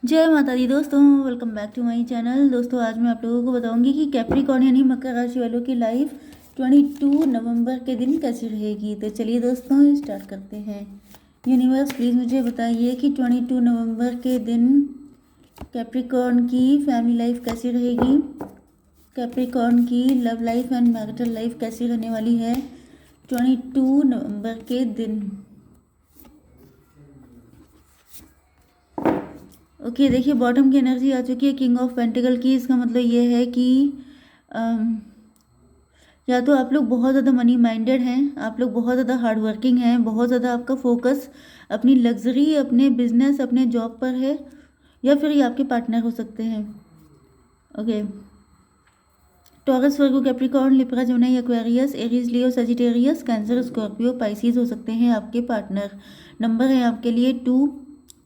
जय माता दी दोस्तों, welcome back to my channel. दोस्तों आज मैं आप लोगों को बताऊंगी कि कैप्रिकॉर्न यानी मकर राशि वालों की लाइफ 22 नवंबर के दिन कैसी रहेगी। तो चलिए दोस्तों स्टार्ट करते हैं। यूनिवर्स प्लीज़ मुझे बताइए कि 22 नवंबर के दिन कैप्रिकॉर्न की फैमिली लाइफ कैसी रहेगी, कैप्रिकॉर्न की love life and marital life कैसी रहने वाली है 22 नवंबर के दिन। ओके देखिए, बॉटम की एनर्जी आ चुकी है, किंग ऑफ पेंटिकल की। इसका मतलब ये है कि अम, या तो आप लोग बहुत ज़्यादा मनी माइंडेड हैं, आप लोग बहुत ज़्यादा हार्ड वर्किंग हैं, बहुत ज़्यादा आपका फोकस अपनी लग्जरी, अपने बिजनेस, अपने जॉब पर है, या फिर ये आपके पार्टनर हो सकते हैं। Okay, Taurus, Virgo, Capricorn, Libra, Gemini, Aquarius, Aries, Leo, Sagittarius, Cancer, Scorpio, Pisces हो सकते हैं आपके पार्टनर। नंबर है आपके लिए 2,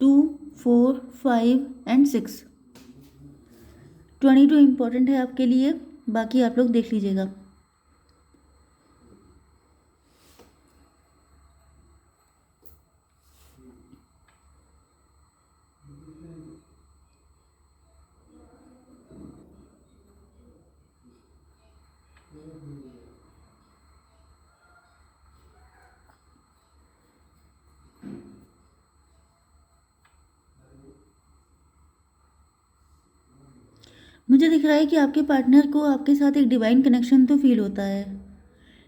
2, 4, 5 एंड 6। 22 इम्पॉर्टेंट है आपके लिए, बाकी आप लोग देख लीजिएगा। मुझे दिख रहा है कि आपके पार्टनर को आपके साथ एक डिवाइन कनेक्शन तो फील होता है,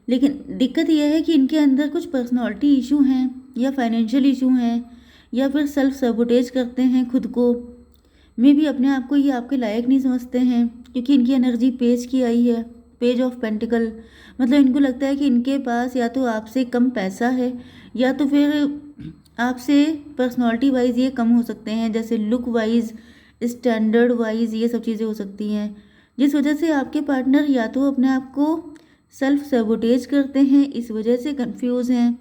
लेकिन दिक्कत यह है कि इनके अंदर कुछ पर्सनालिटी इशू हैं, या फाइनेंशियल इशू हैं, या फिर सेल्फ सबोटेज करते हैं खुद को। मे भी अपने आप को ये आपके लायक नहीं समझते हैं, क्योंकि इनकी एनर्जी पेज की आई है, पेज ऑफ पेंटिकल। मतलब इनको लगता है कि इनके पास या तो आपसे कम पैसा है, या तो फिर आपसे पर्सनालिटी वाइज ये कम हो सकते हैं, जैसे लुक वाइज, स्टैंडर्ड वाइज, ये सब चीज़ें हो सकती हैं, जिस वजह से आपके पार्टनर या तो अपने आप को सेल्फ सेबोटेज करते हैं, इस वजह से कंफ्यूज हैं,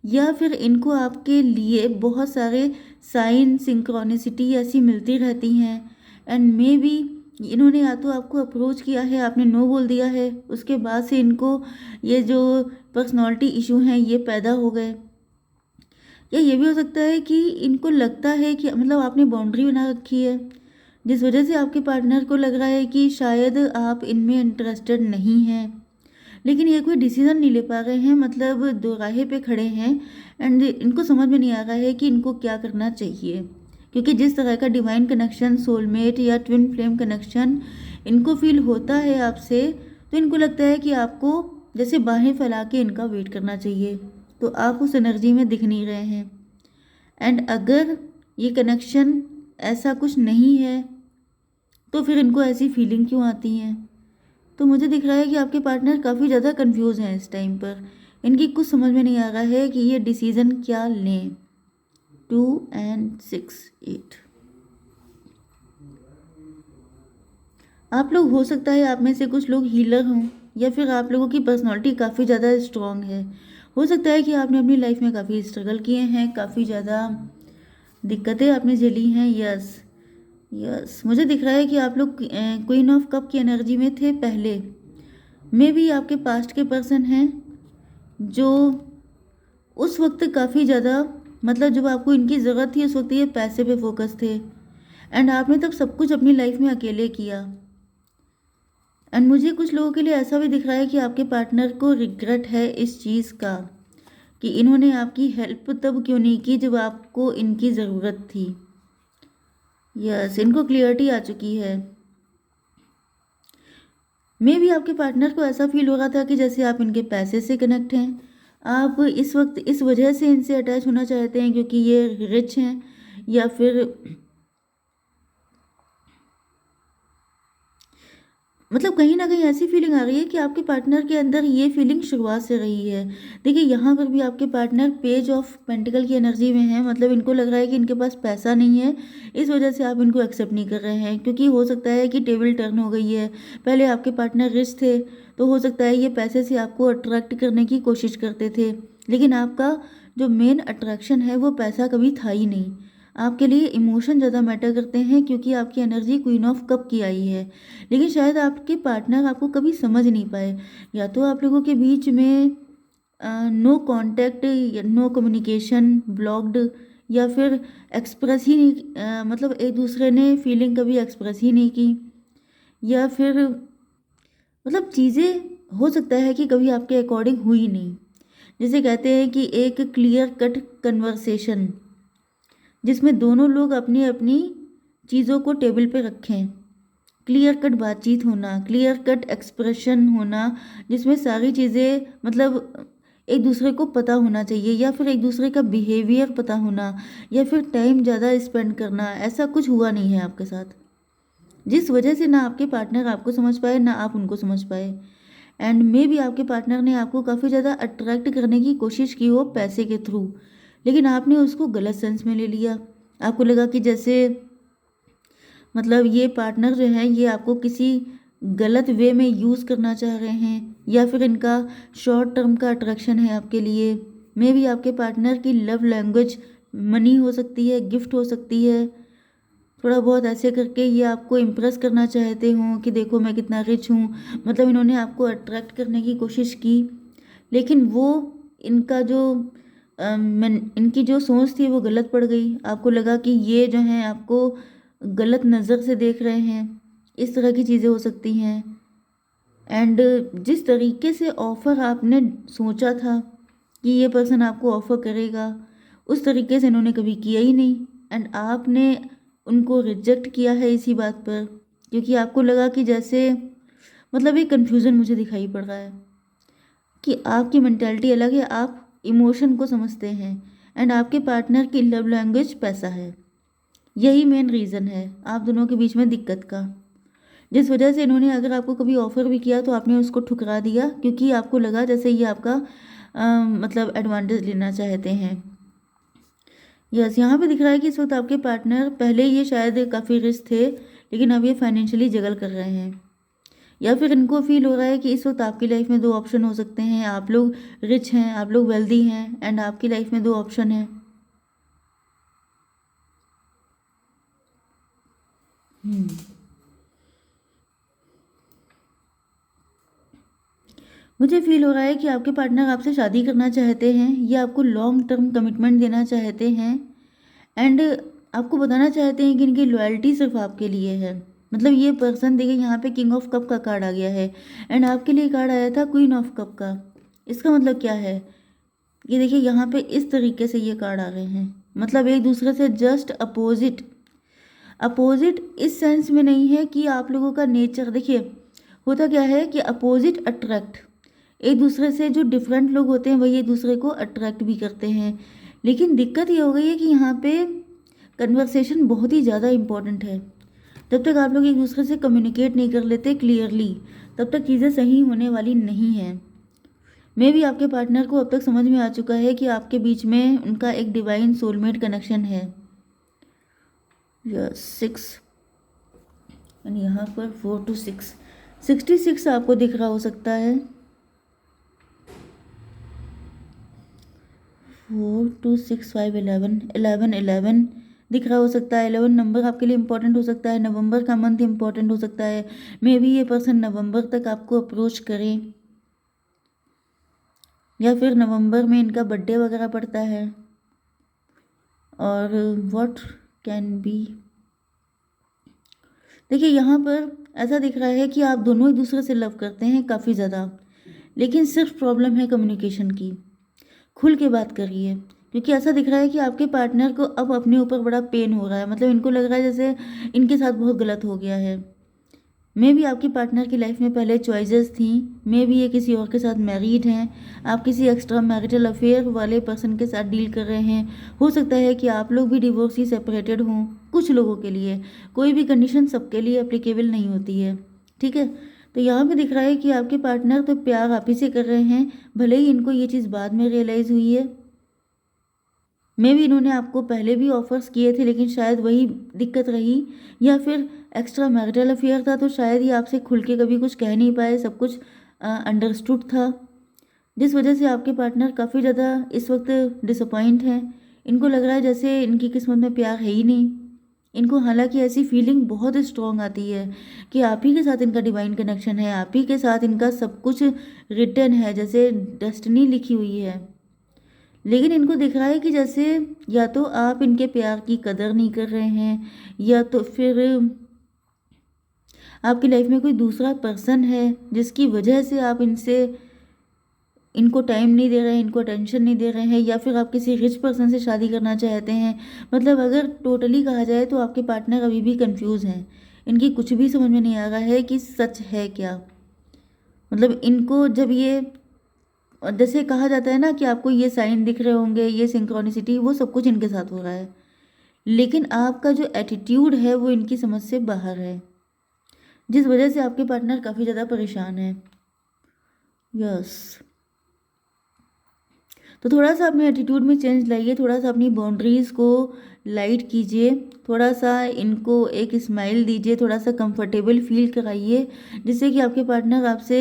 या फिर इनको आपके लिए बहुत सारे साइन, सिंक्रोनिसिटी ऐसी मिलती रहती हैं, एंड मे बी इन्होंने या तो आपको अप्रोच किया है, आपने नो बोल दिया है, उसके बाद से इनको ये जो पर्सनालिटी इशू हैं ये पैदा हो गए। या ये भी हो सकता है कि इनको लगता है कि मतलब आपने बाउंड्री बना रखी है, जिस वजह से आपके पार्टनर को लग रहा है कि शायद आप इनमें इंटरेस्टेड नहीं हैं, लेकिन ये कोई डिसीजन नहीं ले पा रहे हैं, मतलब दो राहे पे खड़े हैं, एंड इनको समझ में नहीं आ रहा है कि इनको क्या करना चाहिए। क्योंकि जिस तरह का डिवाइन कनेक्शन, सोलमेट या ट्विन फ्लेम कनेक्शन इनको फील होता है आपसे, तो इनको लगता है कि आपको जैसे बाहें फैला के इनका वेट करना चाहिए, तो आप उस एनर्जी में दिख नहीं रहे हैं। एंड अगर ये कनेक्शन ऐसा कुछ नहीं है, तो फिर इनको ऐसी फीलिंग क्यों आती हैं। तो मुझे दिख रहा है कि आपके पार्टनर काफ़ी ज़्यादा कंफ्यूज हैं इस टाइम पर, इनकी कुछ समझ में नहीं आ रहा है कि ये डिसीज़न क्या लें। 2 एंड 6, 8। आप लोग, हो सकता है आप में से कुछ लोग हीलर हों, या फिर आप लोगों की पर्सनालिटी काफ़ी ज़्यादा स्ट्रॉन्ग है। हो सकता है कि आपने अपनी लाइफ में काफ़ी स्ट्रगल किए हैं, काफ़ी ज़्यादा दिक्कतें आपने झेली हैं। यस, यस, मुझे दिख रहा है कि आप लोग क्वीन ऑफ कप की एनर्जी में थे पहले। मे भी आपके पास्ट के पर्सन हैं जो उस वक्त काफ़ी ज़्यादा, मतलब जब आपको इनकी ज़रूरत थी उस वक्त ये पैसे पे फोकस थे, एंड आपने तब सब कुछ अपनी लाइफ में अकेले किया। एंड मुझे कुछ लोगों के लिए ऐसा भी दिख रहा है कि आपके पार्टनर को रिग्रेट है इस चीज़ का, कि इन्होंने आपकी हेल्प तब क्यों नहीं की जब आपको इनकी ज़रूरत थी। यस, इनको क्लियरिटी आ चुकी है। मे भी आपके पार्टनर को ऐसा फील हो रहा था कि जैसे आप इनके पैसे से कनेक्ट हैं, आप इस वक्त इस वजह से इनसे अटैच होना चाहते हैं क्योंकि ये रिच हैं, या फिर मतलब कहीं ना कहीं ऐसी फीलिंग आ रही है कि आपके पार्टनर के अंदर ये फीलिंग शुरुआत से रही है। देखिए यहाँ पर भी आपके पार्टनर पेज ऑफ पेंटिकल की एनर्जी में है, मतलब इनको लग रहा है कि इनके पास पैसा नहीं है, इस वजह से आप इनको एक्सेप्ट नहीं कर रहे हैं, क्योंकि हो सकता है कि टेबल टर्न हो गई है। पहले आपके पार्टनर रिच थे, तो हो सकता है ये पैसे से आपको अट्रैक्ट करने की कोशिश करते थे, लेकिन आपका जो मेन अट्रैक्शन है वो पैसा कभी था ही नहीं। आपके लिए इमोशन ज़्यादा मैटर करते हैं, क्योंकि आपकी एनर्जी क्वीन ऑफ कप की आई है। लेकिन शायद आपके पार्टनर आपको कभी समझ नहीं पाए, या तो आप लोगों के बीच में no contact, no communication, blocked, या फिर एक्सप्रेस ही नहीं मतलब एक दूसरे ने फीलिंग कभी एक्सप्रेस ही नहीं की, या फिर मतलब चीज़ें हो सकता है कि कभी आपके अकॉर्डिंग हुई नहीं। जिसे कहते हैं कि एक क्लियर कट कन्वर्सेशन, जिसमें दोनों लोग अपनी अपनी चीज़ों को टेबल पे रखें, क्लियर कट बातचीत होना, क्लियर कट एक्सप्रेशन होना, जिसमें सारी चीज़ें मतलब एक दूसरे को पता होना चाहिए, या फिर एक दूसरे का बिहेवियर पता होना, या फिर टाइम ज़्यादा स्पेंड करना। ऐसा कुछ हुआ नहीं है आपके साथ, जिस वजह से ना आपके पार्टनर आपको समझ पाए ना आप उनको समझ पाए। एंड मे भी आपके पार्टनर ने आपको काफ़ी ज़्यादा अट्रैक्ट करने की कोशिश की हो पैसे के थ्रू, लेकिन आपने उसको गलत सेंस में ले लिया। आपको लगा कि जैसे मतलब ये पार्टनर जो है ये आपको किसी गलत वे में यूज़ करना चाह रहे हैं, या फिर इनका शॉर्ट टर्म का अट्रैक्शन है आपके लिए। मे भी आपके पार्टनर की लव लैंग्वेज मनी हो सकती है, गिफ्ट हो सकती है, थोड़ा बहुत ऐसे करके ये आपको इम्प्रेस करना चाहते हों कि देखो मैं कितना रिच हूँ। मतलब इन्होंने आपको अट्रैक्ट करने की कोशिश की, लेकिन वो इनका जो इनकी जो सोच थी वो गलत पड़ गई। आपको लगा कि ये जो हैं आपको गलत नज़र से देख रहे हैं। इस तरह की चीज़ें हो सकती हैं। एंड जिस तरीके से ऑफ़र आपने सोचा था कि ये पर्सन आपको ऑफ़र करेगा, उस तरीके से इन्होंने कभी किया ही नहीं। एंड आपने उनको रिजेक्ट किया है इसी बात पर, क्योंकि आपको लगा कि जैसे मतलब एक कन्फ्यूज़न मुझे दिखाई पड़ रहा है कि आपकी मेंटालिटी अलग है, आप इमोशन को समझते हैं, एंड आपके पार्टनर की लव लैंग्वेज पैसा है। यही मेन रीज़न है आप दोनों के बीच में दिक्कत का, जिस वजह से इन्होंने अगर आपको कभी ऑफ़र भी किया तो आपने उसको ठुकरा दिया, क्योंकि आपको लगा जैसे ये आपका मतलब एडवांटेज लेना चाहते हैं। यस, यहाँ पे दिख रहा है कि इस वक्त आपके पार्टनर पहले ये शायद काफ़ी रिच थे, लेकिन अब ये फाइनेंशियली जगल कर रहे हैं, या फिर इनको फील हो रहा है कि इस वक्त आपकी लाइफ में दो ऑप्शन हो सकते हैं। आप लोग रिच हैं, आप लोग वेल्दी हैं, एंड आपकी लाइफ में दो ऑप्शन है। मुझे फील हो रहा है कि आपके पार्टनर आपसे शादी करना चाहते हैं, या आपको लॉन्ग टर्म कमिटमेंट देना चाहते हैं, एंड आपको बताना चाहते हैं कि इनकी लॉयल्टी सिर्फ आपके लिए है। मतलब ये पर्सन देखिए यहाँ पे किंग ऑफ कप का कार्ड आ गया है, एंड आपके लिए कार्ड आया था क्वीन ऑफ कप का। इसका मतलब क्या है, ये देखिए यहाँ पे इस तरीके से ये कार्ड आ रहे हैं, मतलब एक दूसरे से जस्ट अपोजिट। अपोजिट इस सेंस में नहीं है कि आप लोगों का नेचर, देखिए होता क्या है कि अपोजिट अट्रैक्ट, एक दूसरे से जो डिफरेंट लोग होते हैं वही एक दूसरे को अट्रैक्ट भी करते हैं। लेकिन दिक्कत ये हो गई है कि यहाँ पे कन्वर्सेशन बहुत ही ज़्यादा इम्पॉर्टेंट है। जब तक आप लोग एक दूसरे से कम्युनिकेट नहीं कर लेते क्लियरली, तब तक चीज़ें सही होने वाली नहीं हैं। मे भी आपके पार्टनर को अब तक समझ में आ चुका है कि आपके बीच में उनका एक डिवाइन सोलमेट कनेक्शन है। 6 एंड यहाँ पर 4 to 6, 66 आपको दिख रहा हो सकता है। 4 to 6 5 11 दिख रहा हो सकता है। 11 नंबर आपके लिए इम्पोर्टेंट हो सकता है। नवंबर का मंथ इम्पोर्टेंट हो सकता है। मे बी ये पर्सन नवंबर तक आपको अप्रोच करें, या फिर नवंबर में इनका बर्थडे वगैरह पड़ता है। और व्हाट कैन बी, देखिए यहाँ पर ऐसा दिख रहा है कि आप दोनों एक दूसरे से लव करते हैं काफ़ी ज़्यादा, लेकिन सिर्फ प्रॉब्लम है कम्युनिकेशन की। खुल के बात करिए, क्योंकि ऐसा दिख रहा है कि आपके पार्टनर को अब अपने ऊपर बड़ा पेन हो रहा है। मतलब इनको लग रहा है जैसे इनके साथ बहुत गलत हो गया है। मे भी आपके पार्टनर की लाइफ में पहले चॉइसेस थी, मे भी ये किसी और के साथ मैरिड हैं, आप किसी एक्स्ट्रा मैरिटल अफेयर वाले पर्सन के साथ डील कर रहे हैं। हो सकता है कि आप लोग भी डिवोर्सी सेपरेटेड हों कुछ लोगों के लिए। कोई भी कंडीशन सबके लिए एप्लीकेबल नहीं होती है, ठीक है। तो यहाँ पे दिख रहा है कि आपके पार्टनर तो प्यार आप ही से कर रहे हैं, भले ही इनको ये चीज़ बाद में रियलाइज़ हुई है। मे भी इन्होंने आपको पहले भी ऑफर्स किए थे, लेकिन शायद वही दिक्कत रही, या फिर एक्स्ट्रा मैरिटल अफेयर था तो शायद ये आपसे खुल के कभी कुछ कह नहीं पाए, सब कुछ अंडरस्टूड था, जिस वजह से आपके पार्टनर काफ़ी ज़्यादा इस वक्त डिसअपॉइंट हैं। इनको लग रहा है जैसे इनकी किस्मत में प्यार है ही नहीं। इनको हालांकि ऐसी फीलिंग बहुत स्ट्रॉन्ग आती है कि आप ही के साथ इनका डिवाइन कनेक्शन है, आप ही के साथ इनका सब कुछ रिटर्न है, जैसे डेस्टिनी लिखी हुई है। लेकिन इनको दिख रहा है कि जैसे या तो आप इनके प्यार की कदर नहीं कर रहे हैं, या तो फिर आपकी लाइफ में कोई दूसरा पर्सन है जिसकी वजह से आप इनको टाइम नहीं दे रहे हैं, इनको अटेंशन नहीं दे रहे हैं, या फिर आप किसी रिच पर्सन से शादी करना चाहते हैं। मतलब अगर टोटली कहा जाए तो आपके पार्टनर अभी भी कंफ्यूज हैं। इनकी कुछ भी समझ में नहीं आ रहा है कि सच है क्या। मतलब इनको जब ये, जैसे कहा जाता है ना कि आपको ये साइन दिख रहे होंगे, ये सिंक्रोनिसिटी, वो सब कुछ इनके साथ हो रहा है। लेकिन आपका जो एटीट्यूड है वो इनकी समझ से बाहर है, जिस वजह से आपके पार्टनर काफ़ी ज़्यादा परेशान है। यस, तो थोड़ा सा अपने एटीट्यूड में चेंज लाइए, थोड़ा सा अपनी बाउंड्रीज़ को लाइट कीजिए, थोड़ा सा इनको एक स्माइल दीजिए, थोड़ा सा कंफर्टेबल फील कराइए, जिससे कि आपके पार्टनर आपसे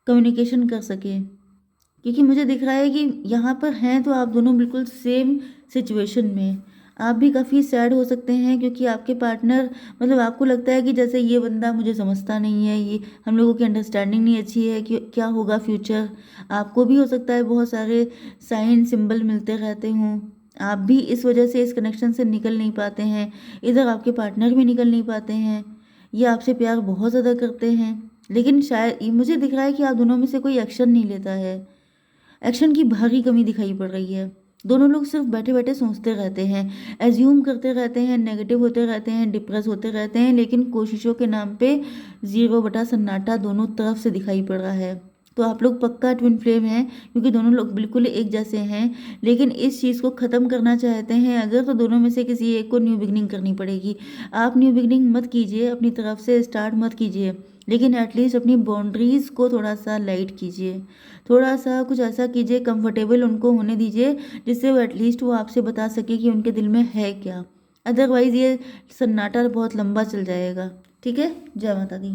कम्युनिकेशन कर सके। क्योंकि मुझे दिख रहा है कि यहाँ पर हैं तो आप दोनों बिल्कुल सेम सिचुएशन में। आप भी काफ़ी सैड हो सकते हैं क्योंकि आपके पार्टनर, मतलब आपको लगता है कि जैसे ये बंदा मुझे समझता नहीं है, ये हम लोगों की अंडरस्टैंडिंग नहीं अच्छी है कि क्या होगा फ्यूचर। आपको भी हो सकता है बहुत सारे साइन सिंबल मिलते रहते हों, आप भी इस वजह से इस कनेक्शन से निकल नहीं पाते हैं। इधर आपके पार्टनर भी निकल नहीं पाते हैं, ये आपसे प्यार बहुत ज़्यादा करते हैं, लेकिन शायद मुझे दिख रहा है कि आप दोनों में से कोई एक्शन नहीं लेता है। एक्शन की भारी कमी दिखाई पड़ रही है। दोनों लोग सिर्फ बैठे बैठे सोचते रहते हैं, एज्यूम करते रहते हैं, नेगेटिव होते रहते हैं, डिप्रेस होते रहते हैं, लेकिन कोशिशों के नाम पे जीरो बटा सन्नाटा दोनों तरफ से दिखाई पड़ रहा है। तो आप लोग पक्का ट्विन फ्लेम हैं, क्योंकि दोनों लोग बिल्कुल एक जैसे हैं। लेकिन इस चीज़ को ख़त्म करना चाहते हैं अगर, तो दोनों में से किसी एक को न्यू बिगनिंग करनी पड़ेगी। आप न्यू बिगनिंग मत कीजिए, अपनी तरफ से स्टार्ट मत कीजिए, लेकिन एटलीस्ट अपनी बाउंड्रीज़ को थोड़ा सा लाइट कीजिए, थोड़ा सा कुछ ऐसा कीजिए, कंफर्टेबल उनको होने दीजिए, जिससे वो एटलीस्ट वो आपसे बता सके कि उनके दिल में है क्या। अदरवाइज़ ये सन्नाटा बहुत लंबा चल जाएगा। ठीक है, जय माता दी।